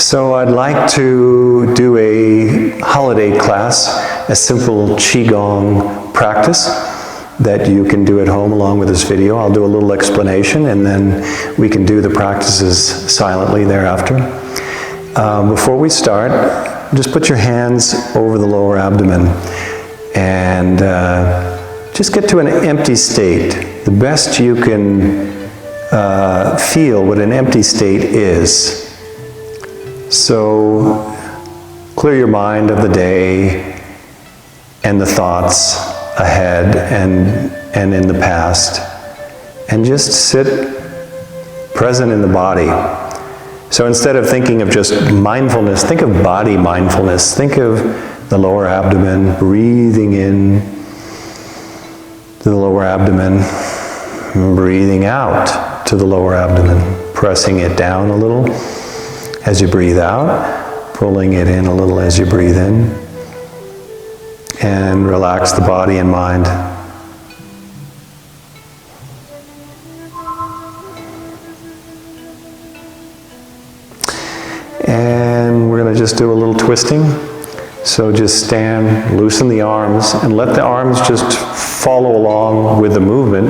So I'd like to do a holiday class, a simple Qigong practice that you can do at home along with this video. I'll do a little explanation and then we can do the practices silently thereafter. Before we start, just put your hands over the lower abdomen and just get to an empty state. The best you can feel what an empty state is. So clear your mind of the day and the thoughts ahead and in the past, and just sit present in the body. So instead of thinking of just mindfulness, think of body mindfulness. Think of the lower abdomen, breathing in to the lower abdomen, and breathing out to the lower abdomen, pressing it down a little as you breathe out, pulling it in a little as you breathe in, and relax the body and mind. And we're going to just do a little twisting. So just stand, loosen the arms, and let the arms just follow along with the movement.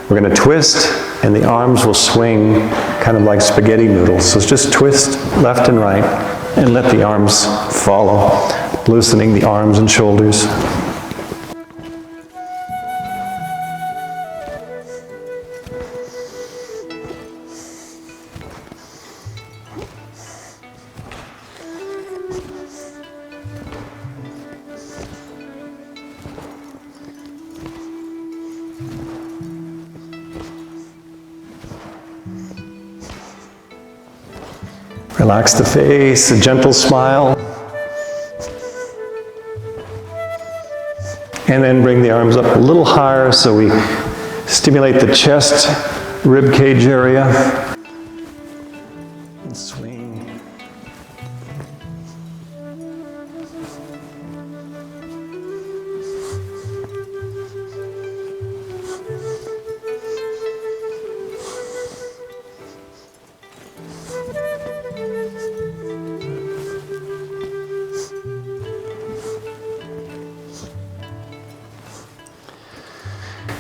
We're going to twist, and the arms will swing kind of like spaghetti noodles. So just twist left and right, and let the arms follow, loosening the arms and shoulders. Relax the face, a gentle smile. And then bring the arms up a little higher so we stimulate the chest, rib cage area. And swing.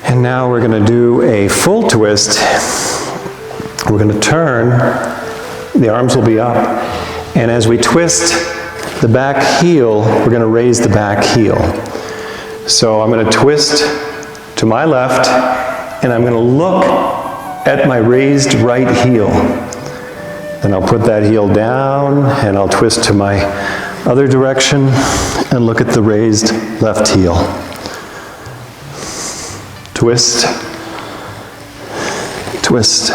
And now we're going to do a full twist. We're going to turn, the arms will be up, and as we twist the back heel, we're going to raise the back heel. So I'm going to twist to my left, and I'm going to look at my raised right heel. Then I'll put that heel down, and I'll twist to my other direction, and look at the raised left heel. Twist, twist,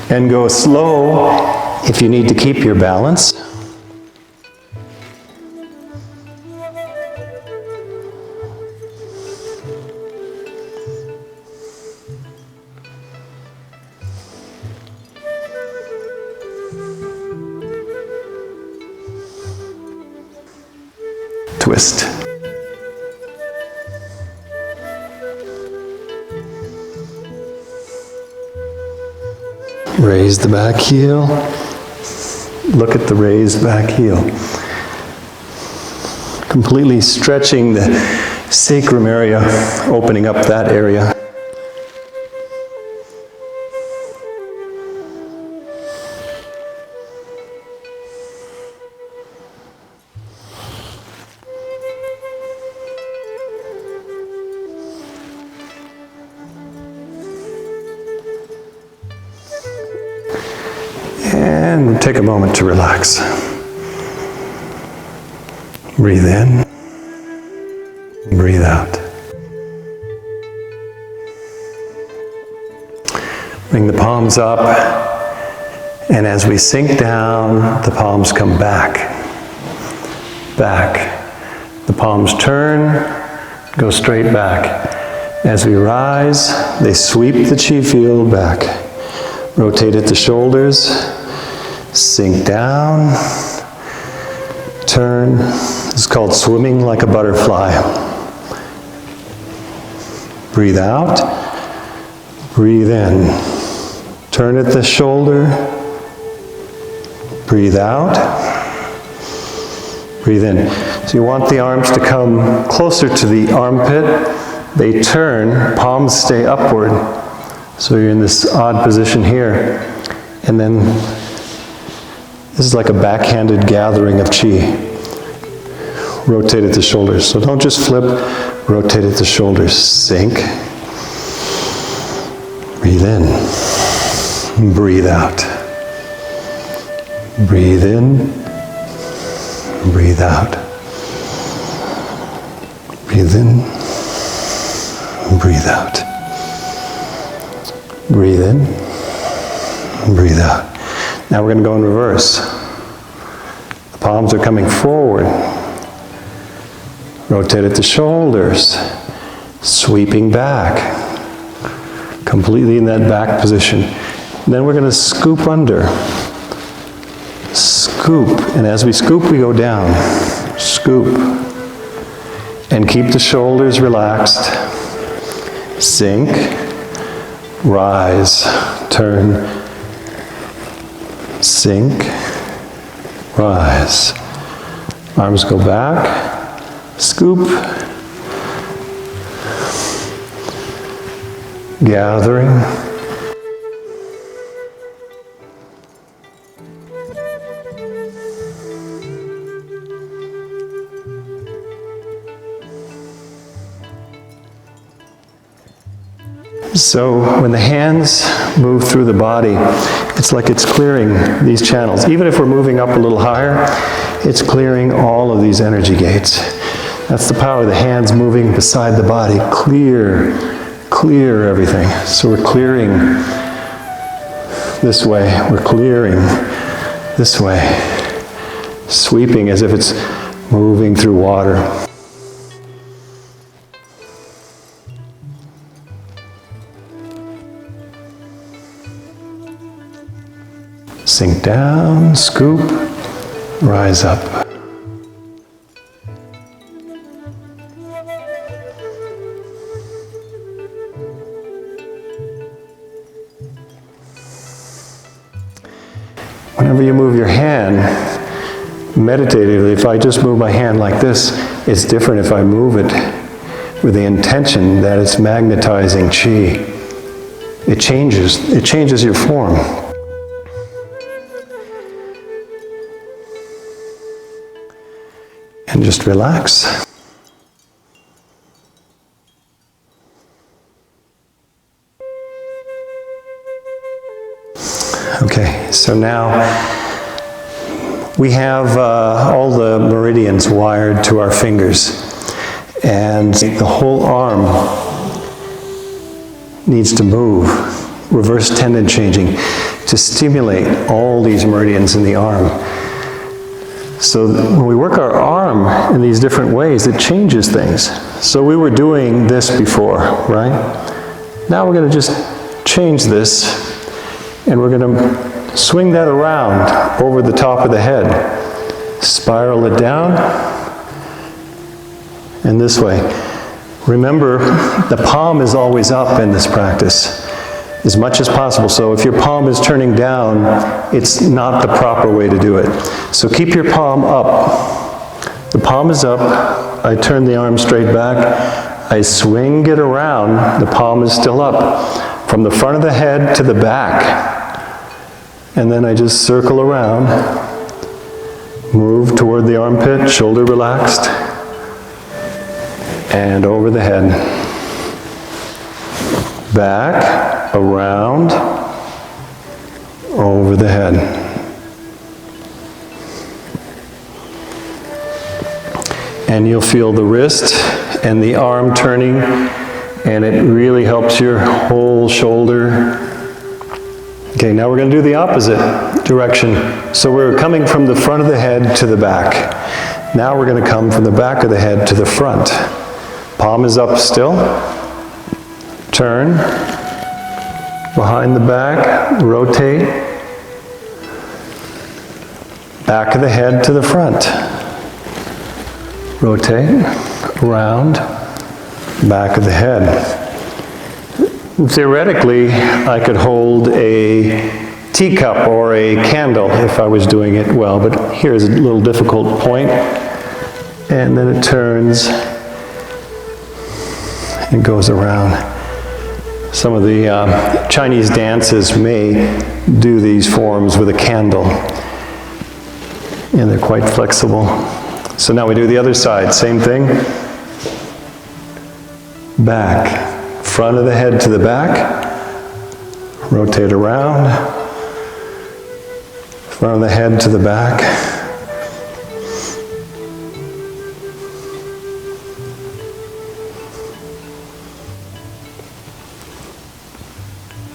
and go slow if you need to keep your balance. Twist. Raise the back heel. Look at the raised back heel. Completely stretching the sacrum area, opening up that area. And take a moment to relax. Breathe in, breathe out. Bring the palms up, and as we sink down, the palms come back. Back. The palms turn, go straight back. As we rise, they sweep the chi field back. Rotate at the shoulders. Sink down, turn. It's called swimming like a butterfly. Breathe out, breathe in. Turn at the shoulder, Breathe out. Breathe in. So you want the arms to come closer to the armpit. They turn, palms stay upward. So you're in this odd position here. And then this is like a backhanded gathering of chi. Rotate at the shoulders. So don't just flip, rotate at the shoulders. Sink. Breathe in. Breathe out. Breathe in. Breathe out. Breathe in. Breathe out. Breathe in. Breathe out. Now we're going to go in reverse. The palms are coming forward. Rotate at the shoulders. Sweeping back. Completely in that back position. And then we're going to scoop under. Scoop. And as we scoop, we go down. Scoop. And keep the shoulders relaxed. Sink. Rise. Turn. Sink. Rise. Arms go back. Scoop. Gathering. So when the hands move through the body, it's like it's clearing these channels. Even if we're moving up a little higher, it's clearing all of these energy gates. That's the power of the hands moving beside the body. Clear everything. So we're clearing this way. We're clearing this way. Sweeping as if it's moving through water. Sink down, scoop, rise up. Whenever you move your hand, meditatively, if I just move my hand like this, it's different if I move it with the intention that it's magnetizing chi. It changes your form. And just relax. Okay, so now we have all the meridians wired to our fingers, and the whole arm needs to move, reverse tendon changing, to stimulate all these meridians in the arm. So when we work our arm in these different ways, it changes things. So we were doing this before, right? Now we're going to just change this, and we're going to swing that around over the top of the head. Spiral it down, and this way. Remember, the palm is always up in this practice, as much as possible. So if your palm is turning down, it's not the proper way to do it. So keep your palm up. The palm is up. I turn the arm straight back. I swing it around. The palm is still up. From the front of the head to the back. And then I just circle around. Move toward the armpit, shoulder relaxed. And over the head. Back, around, over the head. And you'll feel the wrist and the arm turning, and it really helps your whole shoulder. Okay, now we're going to do the opposite direction. So we're coming from the front of the head to the back. Now we're going to come from the back of the head to the front. Palm is up still. Turn. Behind the back, rotate. Back of the head to the front. Rotate, around, back of the head. Theoretically, I could hold a teacup or a candle if I was doing it well, but here's a little difficult point, and then it turns and goes around. Some of the Chinese dances may do these forms with a candle, and they're quite flexible. So now we do the other side, same thing. Back, front of the head to the back, rotate around, front of the head to the back.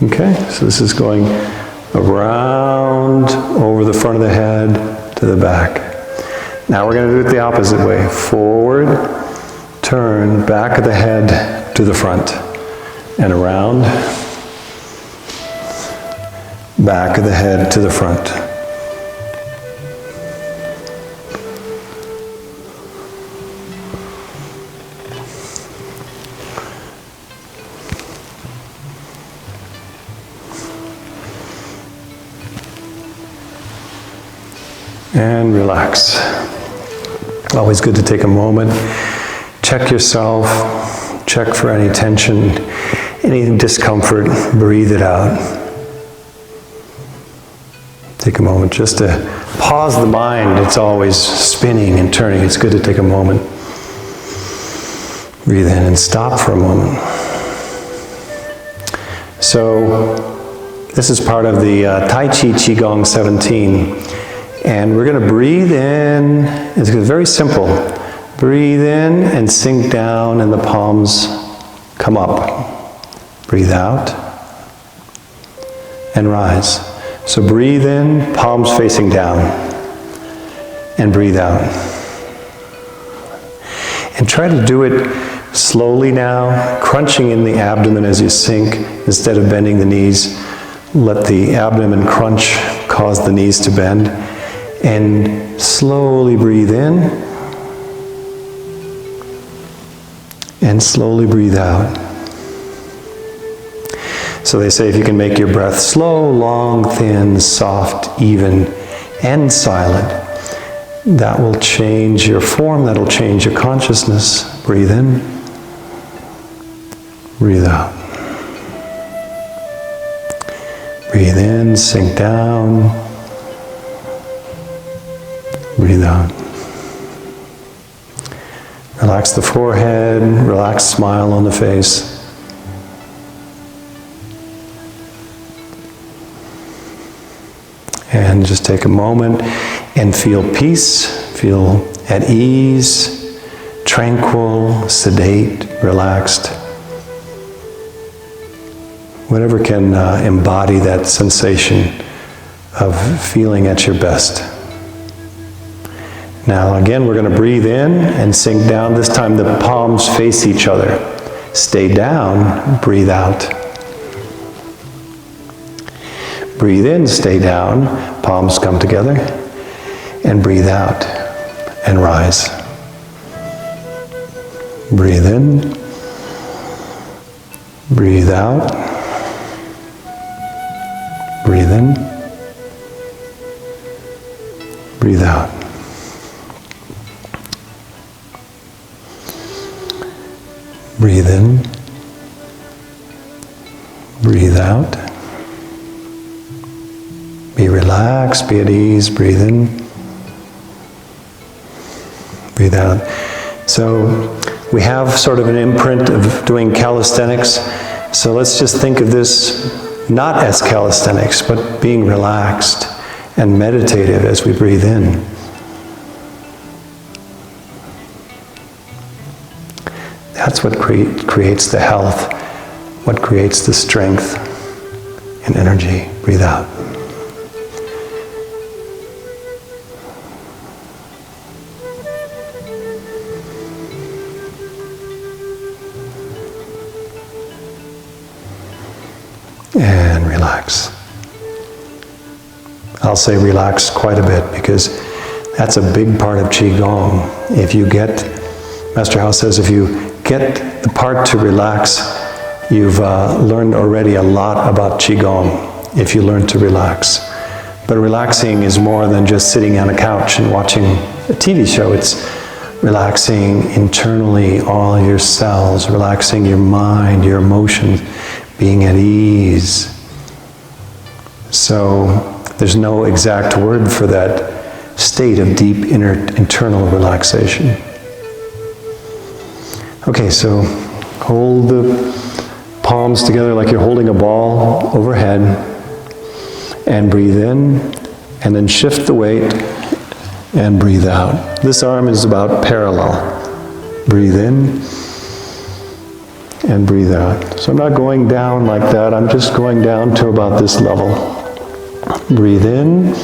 Okay, so this is going around, over the front of the head, to the back. Now we're going to do it the opposite way. Forward, turn, back of the head to the front, and around, back of the head to the front. And relax. Always good to take a moment, check yourself, check for any tension, any discomfort, breathe it out. Take a moment just to pause the mind. It's always spinning and turning. It's good to take a moment. Breathe in and stop for a moment. So, this is part of the Tai Chi Qigong 17. And we're going to breathe in. It's very simple. Breathe in and sink down, and the palms come up. Breathe out and rise. So breathe in, palms facing down, and breathe out. And try to do it slowly now, crunching in the abdomen as you sink instead of bending the knees. Let the abdomen crunch, cause the knees to bend. And slowly breathe in, and slowly breathe out. So they say if you can make your breath slow, long, thin, soft, even, and silent, that will change your form, that will change your consciousness. Breathe in, breathe out. Breathe in, sink down. Breathe out. Relax the forehead, relax, smile on the face. And just take a moment and feel peace, feel at ease, tranquil, sedate, relaxed. Whatever can embody that sensation of feeling at your best. Now again, we're going to breathe in and sink down. This time the palms face each other. Stay down, breathe out. Breathe in, stay down, palms come together, and breathe out and rise. Breathe in, breathe out, breathe in, breathe out. Breathe in, breathe out. Be relaxed, be at ease, breathe in, breathe out. So we have sort of an imprint of doing calisthenics. So let's just think of this not as calisthenics, but being relaxed and meditative as we breathe in. That's what creates the health, what creates the strength and energy. Breathe out. And relax. I'll say relax quite a bit because that's a big part of Qigong. If you get, Master House says, if you get the part to relax, you've learned already a lot about Qigong. if you learn to relax. But relaxing is more than just sitting on a couch and watching a TV show. It's relaxing internally all your cells, relaxing your mind, your emotions, being at ease. So there's no exact word for that state of deep internal relaxation. Okay, so hold the palms together like you're holding a ball overhead, and breathe in, and then shift the weight and breathe out. This arm is about parallel. Breathe in and breathe out. So I'm not going down like that, I'm just going down to about this level. Breathe in,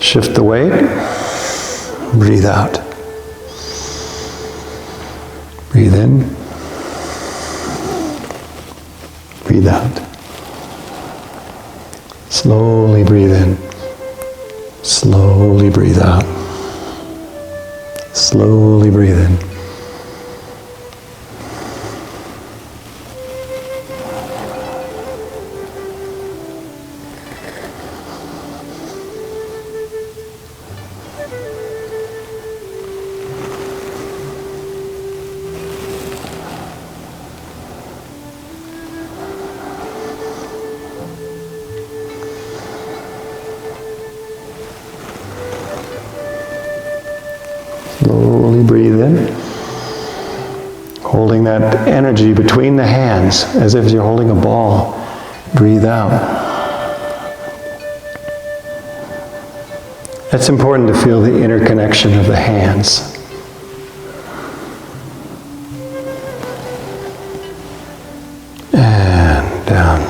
shift the weight, breathe out. Breathe in, breathe out. Slowly breathe in, slowly breathe out. Slowly breathe in. Slowly breathe in, holding that energy between the hands as if you're holding a ball. Breathe out. It's important to feel the interconnection of the hands. And down.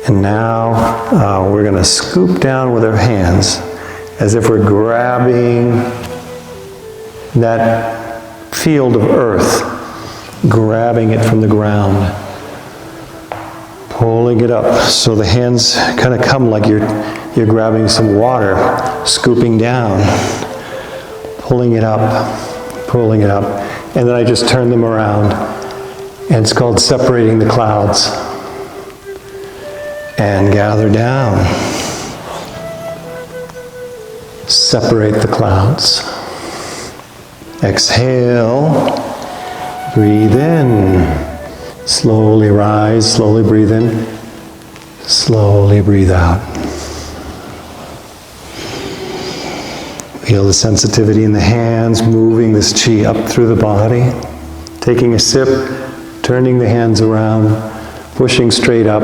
And now we're going to scoop down with our hands as if we're grabbing that field of earth, grabbing it from the ground, pulling it up so the hands kind of come like you're grabbing some water, scooping down, pulling it up, and then I just turn them around, and it's called separating the clouds. And gather down. Separate the clouds. Exhale. Breathe in. Slowly rise, slowly breathe in. Slowly breathe out. Feel the sensitivity in the hands, moving this chi up through the body. Taking a sip, turning the hands around, pushing straight up.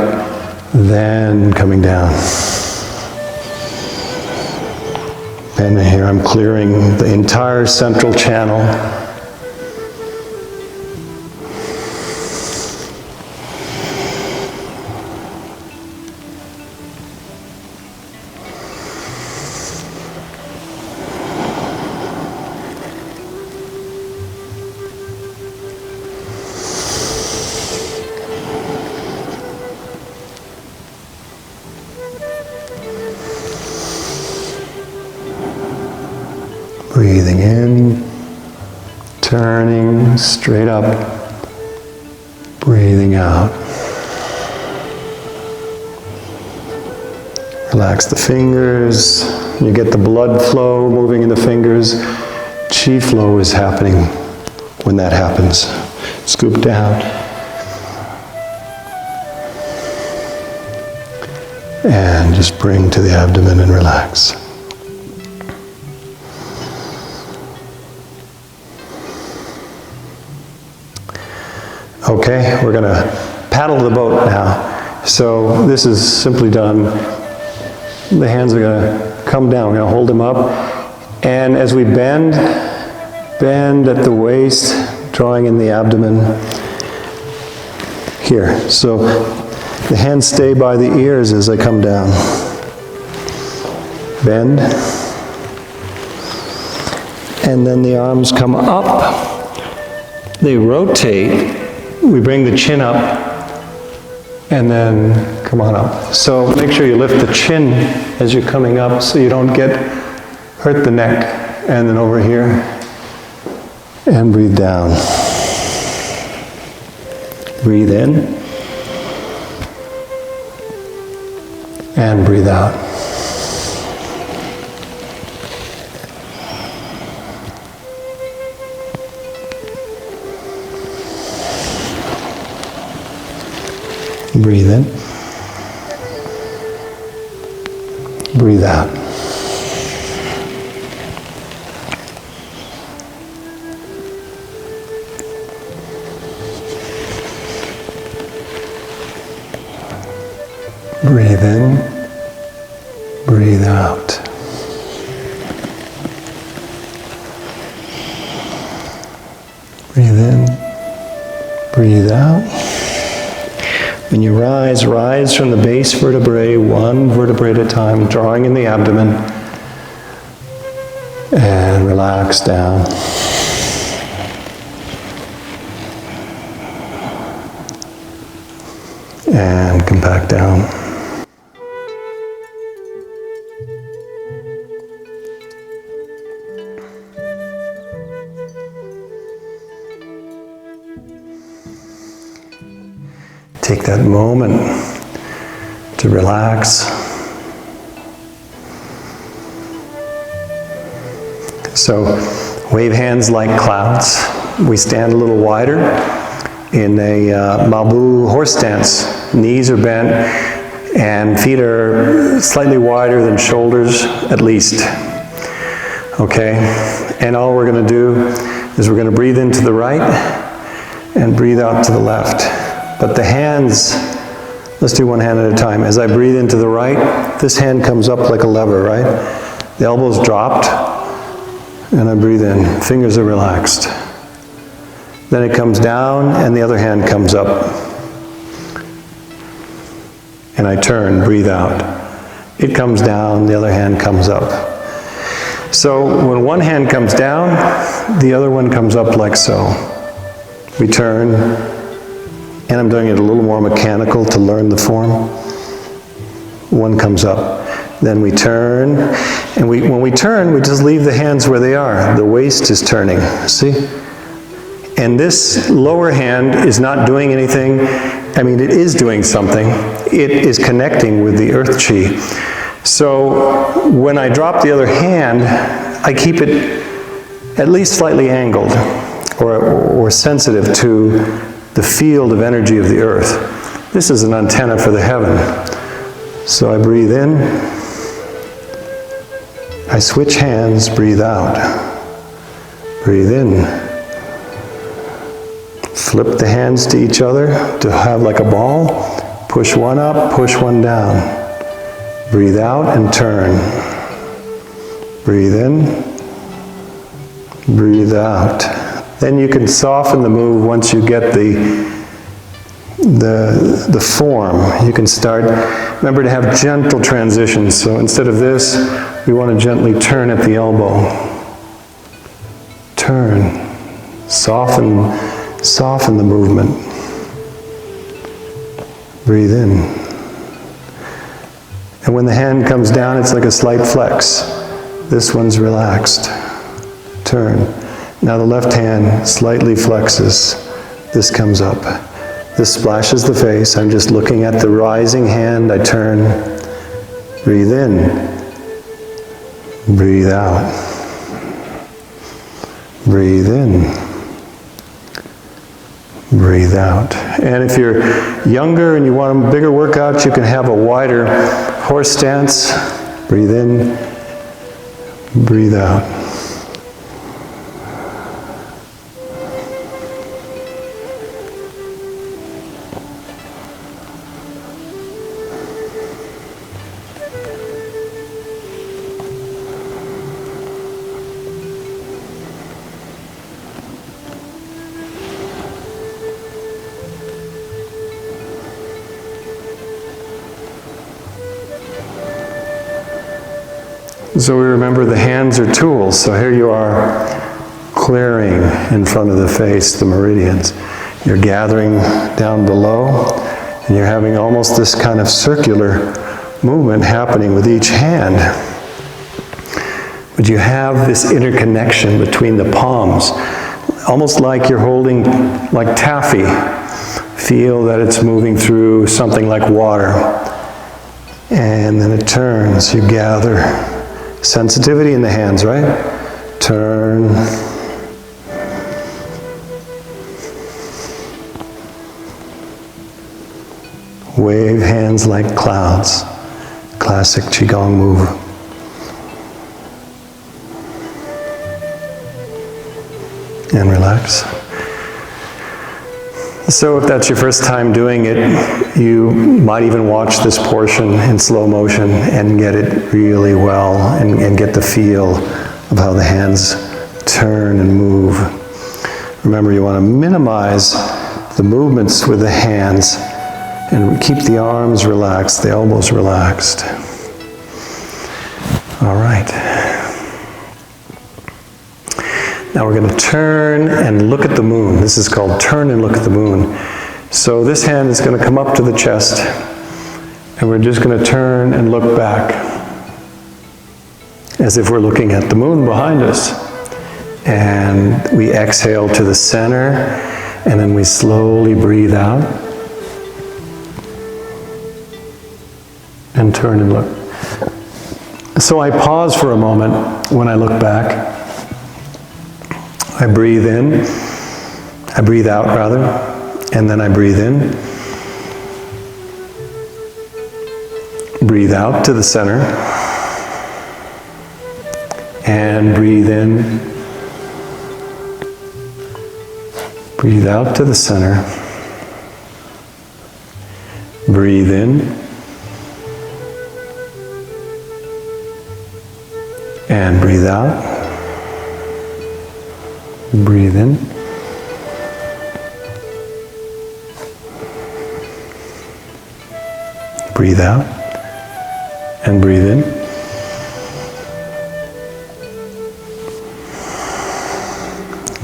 Then coming down. And here I'm clearing the entire central channel. Breathing in, turning straight up, breathing out. Relax the fingers, you get the blood flow moving in the fingers. Chi flow is happening when that happens. Scoop down. And just bring to the abdomen and relax. Okay, we're going to paddle the boat now. So this is simply done. The hands are going to come down. We're going to hold them up. And as we bend at the waist, drawing in the abdomen. Here. So the hands stay by the ears as I come down. Bend. And then the arms come up. They rotate. We bring the chin up, and then come on up. So make sure you lift the chin as you're coming up so you don't hurt the neck. And then over here, And breathe down. Breathe in. And breathe out. Breathe in. Breathe out. Breathe in. Breathe out. Breathe in. Breathe out. When you rise, rise from the base vertebrae, one vertebrae at a time, drawing in the abdomen, and relax down. And come back down. Take that moment to relax. So, wave hands like clouds. We stand a little wider in a Mabu horse stance. Knees are bent and feet are slightly wider than shoulders, at least. Okay? And all we're going to do is we're going to breathe into the right and breathe out to the left. But the hands, let's do one hand at a time. As I breathe into the right, this hand comes up like a lever, right? The elbow's dropped, and I breathe in. Fingers are relaxed. Then it comes down, and the other hand comes up. And I turn, breathe out. It comes down, the other hand comes up. So when one hand comes down, the other one comes up like so. We turn. And I'm doing it a little more mechanical to learn the form. One comes up. Then we turn. And when we turn, we just leave the hands where they are. The waist is turning. See? And this lower hand is not doing anything. I mean, it is doing something. It is connecting with the earth chi. So when I drop the other hand, I keep it at least slightly angled or sensitive to the field of energy of the earth. This is an antenna for the heaven. So I breathe in, I switch hands, breathe out. Breathe in. Flip the hands to each other to have like a ball. Push one up, push one down. Breathe out and turn. Breathe in, breathe out. Then you can soften the move once you get the form. You can start, remember to have gentle transitions. So instead of this, we want to gently turn at the elbow. Turn. Soften the movement. Breathe in. And when the hand comes down, it's like a slight flex. This one's relaxed. Turn. Now the left hand slightly flexes. This comes up. This splashes the face. I'm just looking at the rising hand. I turn. Breathe in. Breathe out. Breathe in. Breathe out. And if you're younger and you want a bigger workout, you can have a wider horse stance. Breathe in. Breathe out. So we remember the hands are tools. So here you are clearing in front of the face, the meridians. You're gathering down below, and you're having almost this kind of circular movement happening with each hand. But you have this interconnection between the palms, almost like you're holding like taffy. Feel that it's moving through something like water. And then it turns. You gather sensitivity in the hands, right? Turn. Wave hands like clouds. Classic Qigong move. And relax. So if that's your first time doing it, you might even watch this portion in slow motion and get it really well and get the feel of how the hands turn and move. Remember, you want to minimize the movements with the hands and keep the arms relaxed, the elbows relaxed. All right. Now we're going to turn and look at the moon. This is called turn and look at the moon. So this hand is going to come up to the chest, and we're just going to turn and look back as if we're looking at the moon behind us. And we exhale to the center, and then we slowly breathe out and turn and look. So I pause for a moment when I look back. I breathe in, I breathe out rather, and then I breathe in. Breathe out to the center, and breathe in. Breathe out to the center. Breathe in. And breathe out. Breathe in. Breathe out. And breathe in.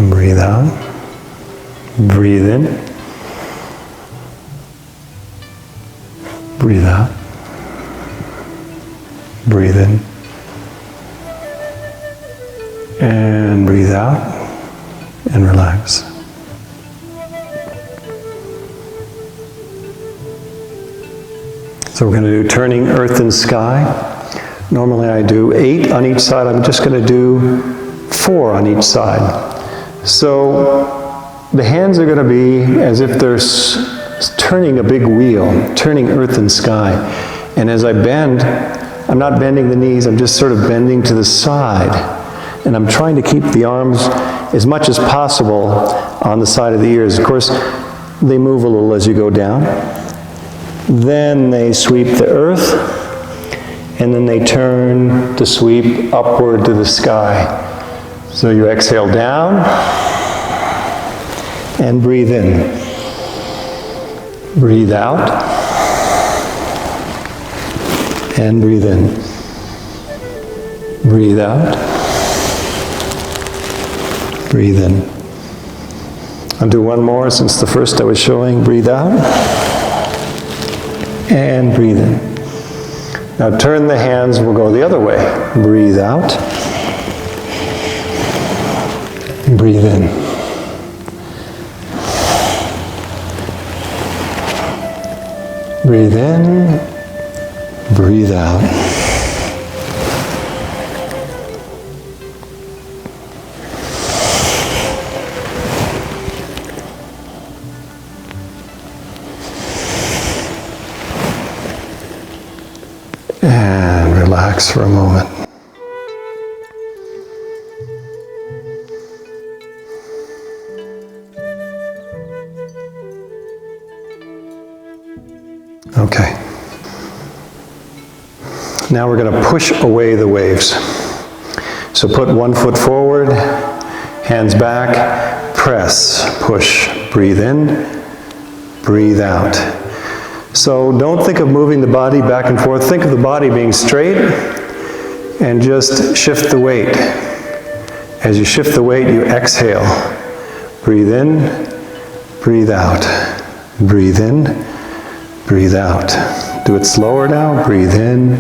Breathe out. Breathe in. Breathe out. Breathe in. And breathe out. And relax. So we're going to do turning earth and sky. Normally I do 8 on each side. I'm just going to do 4 on each side. So the hands are going to be as if they're turning a big wheel, turning earth and sky. And as I bend, I'm not bending the knees, I'm just sort of bending to the side. And I'm trying to keep the arms as much as possible on the side of the ears. Of course, they move a little as you go down. Then they sweep the earth, and then they turn to sweep upward to the sky. So you exhale down, and breathe in. Breathe out, and breathe in. Breathe out. Breathe in. I'll do one more since the first I was showing. Breathe out. And breathe in. Now turn the hands, we'll go the other way. Breathe out. Breathe in. Breathe in. Breathe out. And relax for a moment. Okay. Now we're going to push away the waves. So put one foot forward, hands back, press, push, breathe in, breathe out. So don't think of moving the body back and forth. Think of the body being straight and just shift the weight. As you shift the weight, you exhale. Breathe in, breathe out. Breathe in, breathe out. Do it slower now. Breathe in,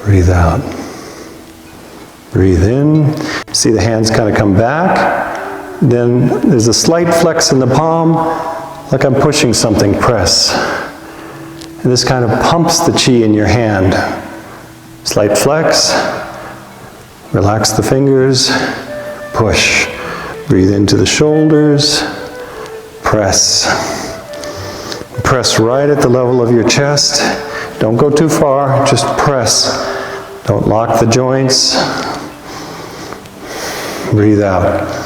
breathe out. Breathe in. See the hands kind of come back Then there's a slight flex in the palm, like I'm pushing something, press. And this kind of pumps the chi in your hand. Slight flex, relax the fingers, push. Breathe into the shoulders, press. Press right at the level of your chest. Don't go too far, just press. Don't lock the joints. Breathe out.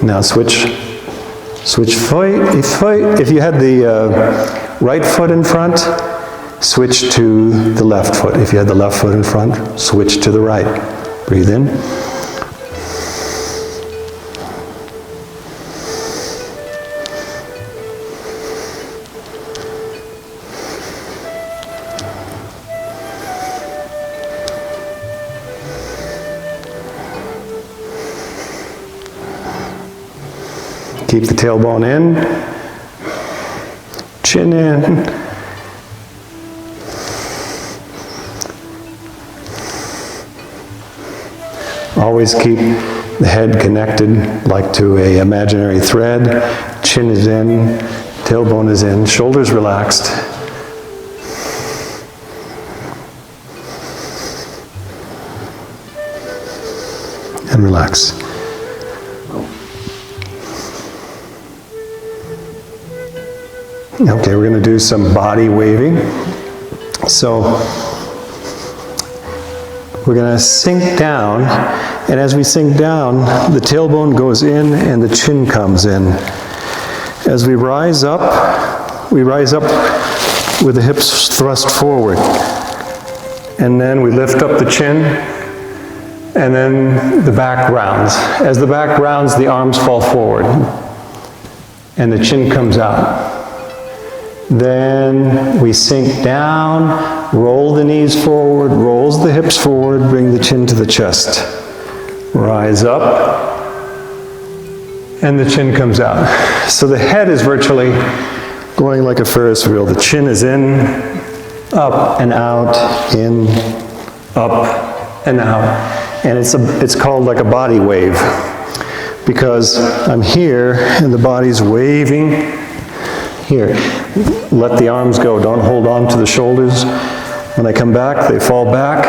Now switch foot. If you had the right foot in front, switch to the left foot. If you had the left foot in front, switch to the right. Breathe in. Keep the tailbone in, chin in. Always keep the head connected like to an imaginary thread. Chin is in, tailbone is in, shoulders relaxed. And relax. Okay, we're going to do some body waving. So, we're going to sink down, and as we sink down, the tailbone goes in and the chin comes in. As we rise up with the hips thrust forward. And then we lift up the chin, and then the back rounds. As the back rounds, the arms fall forward, and the chin comes out. Then we sink down, roll the knees forward, rolls the hips forward, bring the chin to the chest. Rise up, and the chin comes out. So the head is virtually going like a Ferris wheel. The chin is in, up and out, in, up and out. And it's called like a body wave, because I'm here and the body's waving. Here, let the arms go. Don't hold on to the shoulders. When I come back, they fall back.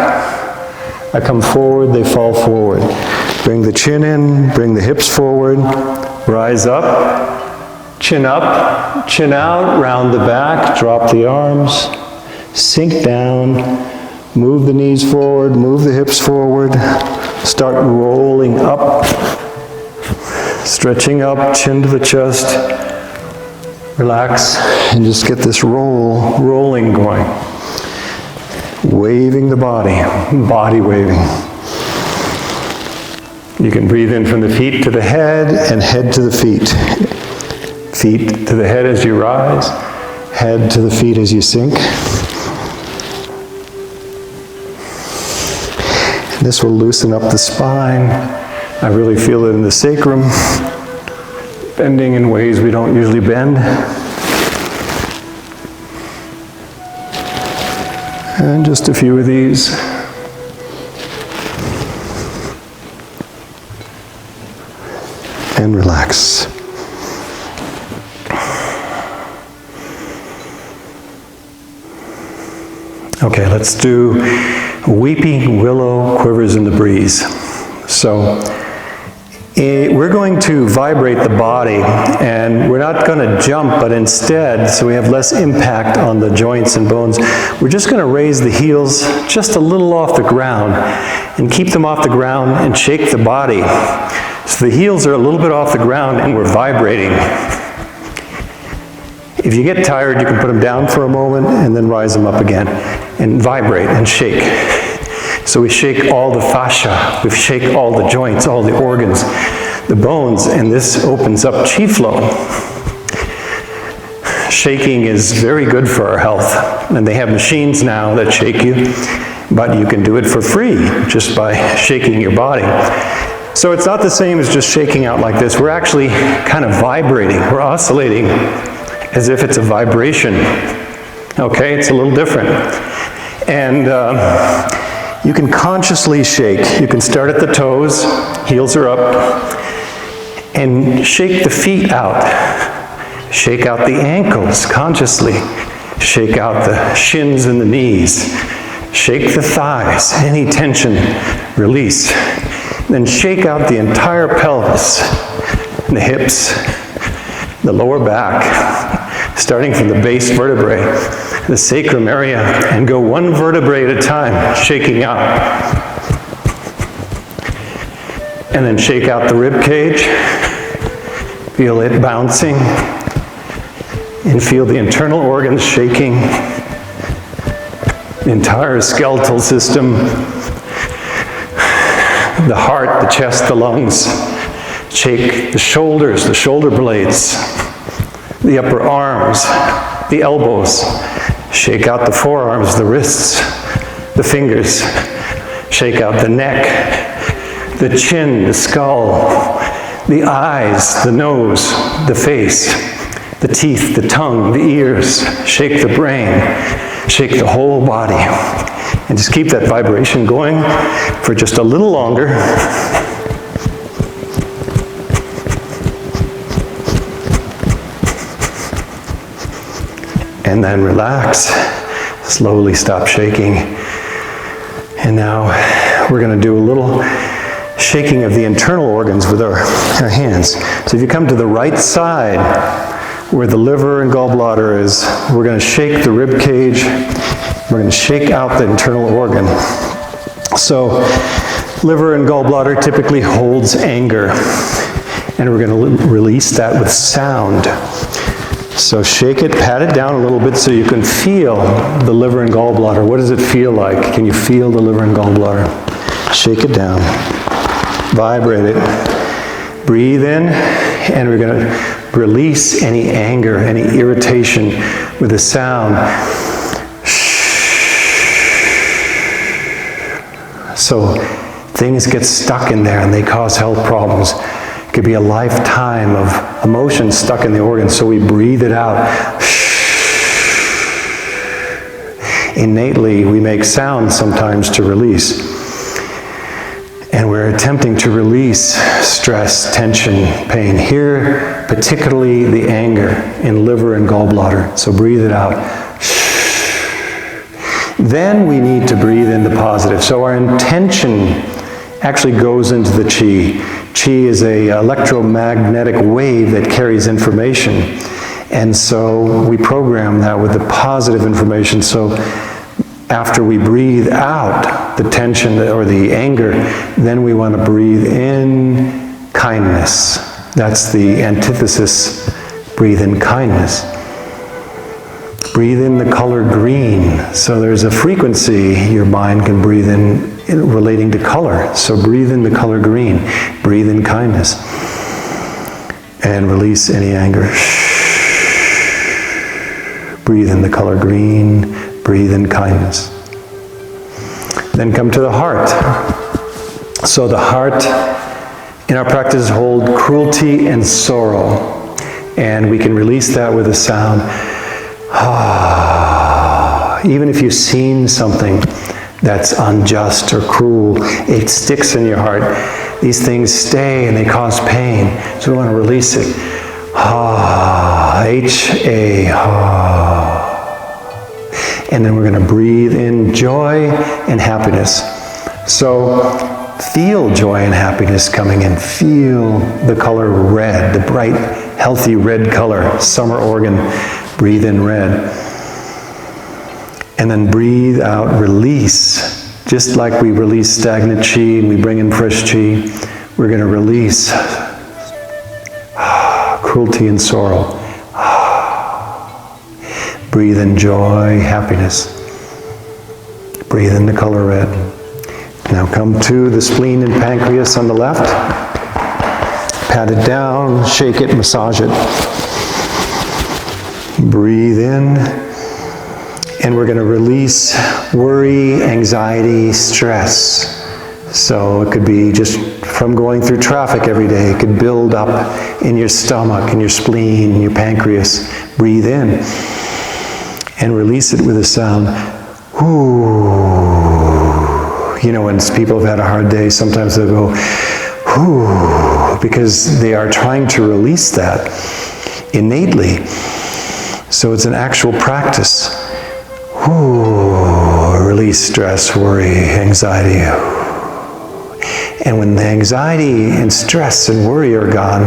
I come forward, they fall forward. Bring the chin in, bring the hips forward. Rise up, chin out, round the back, drop the arms. Sink down, move the knees forward, move the hips forward. Start rolling up, stretching up, chin to the chest. Relax and just get this rolling going. Waving the body waving. You can breathe in from the feet to the head and head to the feet. Feet to the head as you rise, head to the feet as you sink. And this will loosen up the spine. I really feel it in the sacrum. Bending in ways we don't usually bend. And just a few of these. And relax. Okay, let's do Weeping Willow Quivers in the Breeze. So, we're going to vibrate the body, and we're not going to jump, but instead, so we have less impact on the joints and bones, we're just going to raise the heels just a little off the ground, and keep them off the ground and shake the body. So the heels are a little bit off the ground, and we're vibrating. If you get tired, you can put them down for a moment, and then rise them up again, and vibrate and shake. So we shake all the fascia, we shake all the joints, all the organs, the bones, and this opens up chi flow. Shaking is very good for our health, and they have machines now that shake you, but you can do it for free just by shaking your body. So it's not the same as just shaking out like this. We're actually kind of vibrating. We're oscillating as if it's a vibration. Okay, it's a little different. And you can consciously shake. You can start at the toes, heels are up, and shake the feet out. Shake out the ankles consciously. Shake out the shins and the knees. Shake the thighs, any tension, release. Then shake out the entire pelvis, the hips, the lower back, starting from the base vertebrae, the sacrum area, and go one vertebrae at a time, shaking out. And then shake out the rib cage, feel it bouncing, and feel the internal organs shaking, the entire skeletal system, the heart, the chest, the lungs. Shake the shoulders, the shoulder blades, the upper arms, the elbows. Shake out the forearms, the wrists, the fingers. Shake out the neck, the chin, the skull, the eyes, the nose, the face, the teeth, the tongue, the ears. Shake the brain. Shake the whole body. And just keep that vibration going for just a little longer. And then relax. Slowly stop shaking. And now we're going to do a little shaking of the internal organs with our hands. So if you come to the right side, where the liver and gallbladder is, we're going to shake the rib cage. We're going to shake out the internal organ. So, liver and gallbladder typically holds anger, and we're going to release that with sound. So shake it, pat it down a little bit so you can feel the liver and gallbladder. What does it feel like? Can you feel the liver and gallbladder? Shake it down. Vibrate it. Breathe in, and we're going to release any anger, any irritation with a sound. So things get stuck in there and they cause health problems. It could be a lifetime of emotions stuck in the organs, so we breathe it out. Innately, we make sounds sometimes to release. And we're attempting to release stress, tension, pain. Here, particularly the anger in liver and gallbladder. So breathe it out. Then we need to breathe in the positive. So our intention actually goes into the Qi. Qi is an electromagnetic wave that carries information. And so we program that with the positive information. So after we breathe out the tension or the anger, then we want to breathe in kindness. That's the antithesis. Breathe in kindness. Breathe in the color green. So there's a frequency your mind can breathe in relating to color. So breathe in the color green. Breathe in kindness. And release any anger. Breathe in the color green. Breathe in kindness. Then come to the heart. So the heart in our practice hold cruelty and sorrow. And we can release that with a sound. Even if you've seen something that's unjust or cruel, it sticks in your heart. These things stay and they cause pain. So we want to release it. H-A. And then we're going to breathe in joy and happiness. So feel joy and happiness coming in. Feel the color red, the bright, healthy red color, summer organ. Breathe in red. And then breathe out, release. Just like we release stagnant Qi and we bring in fresh Qi, we're going to release cruelty and sorrow. Breathe in joy, happiness. Breathe in the color red. Now come to the spleen and pancreas on the left. Pat it down, shake it, massage it. Breathe in. And we're going to release worry, anxiety, stress. So it could be just from going through traffic every day. It could build up in your stomach, in your spleen, in your pancreas. Breathe in and release it with a sound. Whoo. You know, when people have had a hard day, sometimes they'll go, whoo, because they are trying to release that innately. So it's an actual practice. Whoo, release stress, worry, anxiety. And when the anxiety and stress and worry are gone,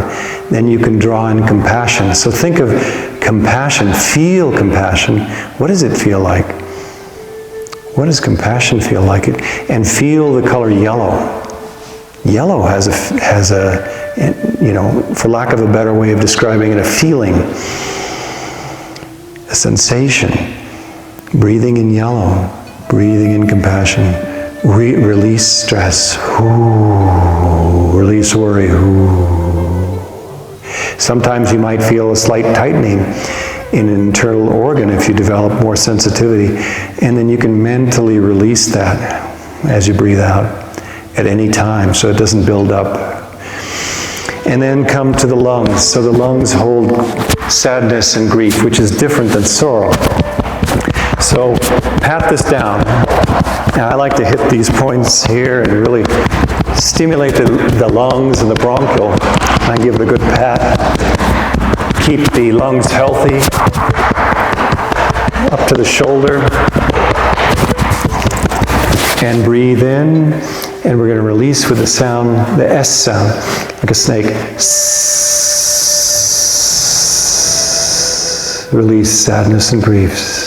then you can draw in compassion. So think of compassion, feel compassion. What does it feel like? What does compassion feel like? And feel the color yellow. Yellow has a, you know, for lack of a better way of describing it, a feeling, a sensation. Breathing in yellow, breathing in compassion. Release stress. Ooh. Release worry. Ooh. Sometimes you might feel a slight tightening in an internal organ if you develop more sensitivity, and then you can mentally release that as you breathe out at any time so it doesn't build up. And then come to the lungs. So the lungs hold sadness and grief, which is different than sorrow. So pat this down. Now I like to hit these points here and really stimulate the lungs and the bronchial. I give it a good pat. Keep the lungs healthy. Up to the shoulder. And breathe in. And we're going to release with the sound, the S sound, like a snake. Release sadness and grief.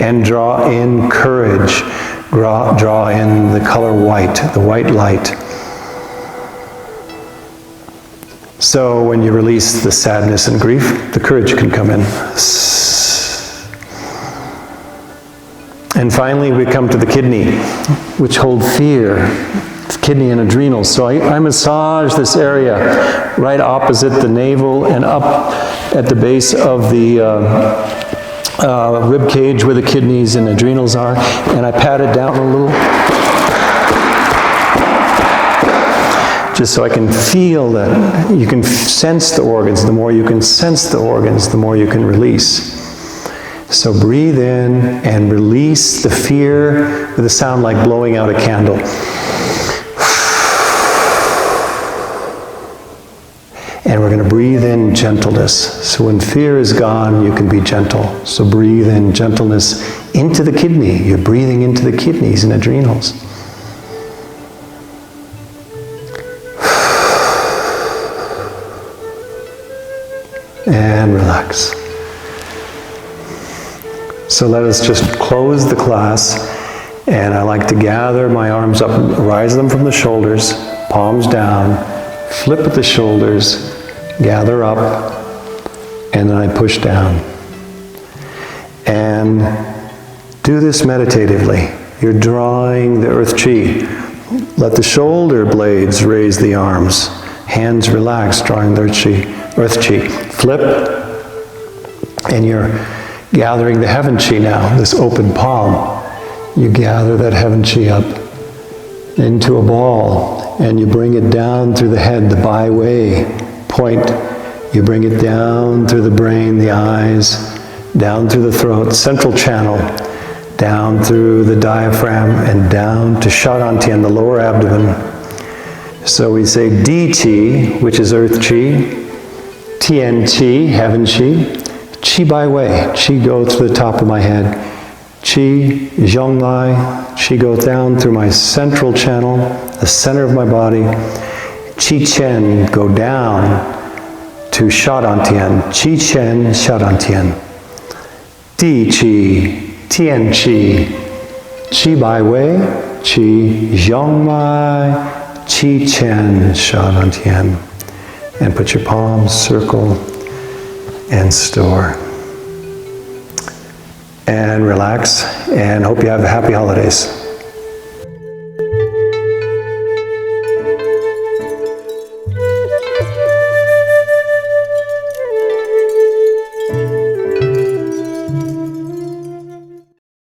And draw in courage. Draw in the color white, the white light. So when you release the sadness and grief, the courage can come in. And finally we come to the kidney, which hold fear. Kidney and adrenals. So I massage this area right opposite the navel and up at the base of the rib cage where the kidneys and adrenals are, and I pat it down a little, just so I can feel that. You can sense the organs. The more you can sense the organs, the more you can release. So breathe in and release the fear with a sound like blowing out a candle. And we're going to breathe in gentleness. So when fear is gone, you can be gentle. So breathe in gentleness into the kidney. You're breathing into the kidneys and adrenals. And relax. So let us just close the class. And I like to gather my arms up, rise them from the shoulders, palms down, flip at the shoulders, gather up, and then I push down. And do this meditatively. You're drawing the earth chi. Let the shoulder blades raise the arms. Hands relax, drawing the earth chi. Flip, and you're gathering the heaven chi now, this open palm. You gather that heaven chi up into a ball, and you bring it down through the head, the bi-way point. You bring it down through the brain, the eyes, down through the throat, central channel, down through the diaphragm, and down to Shadantian, the lower abdomen. So we say Di Chi, which is earth chi, Tien Chi, heaven chi, Chi by way, Chi go through the top of my head, Chi, Zhong Lai, Chi go down through my central channel, the center of my body, Chi Chen go down to Shadantian, Chi Chen, Shadantian, Di Chi, Tien Chi, Chi by way, Chi Zhong Mai, Chi Chen, Shadantian. And put your palms, circle, and store. And relax, and hope you have happy holidays.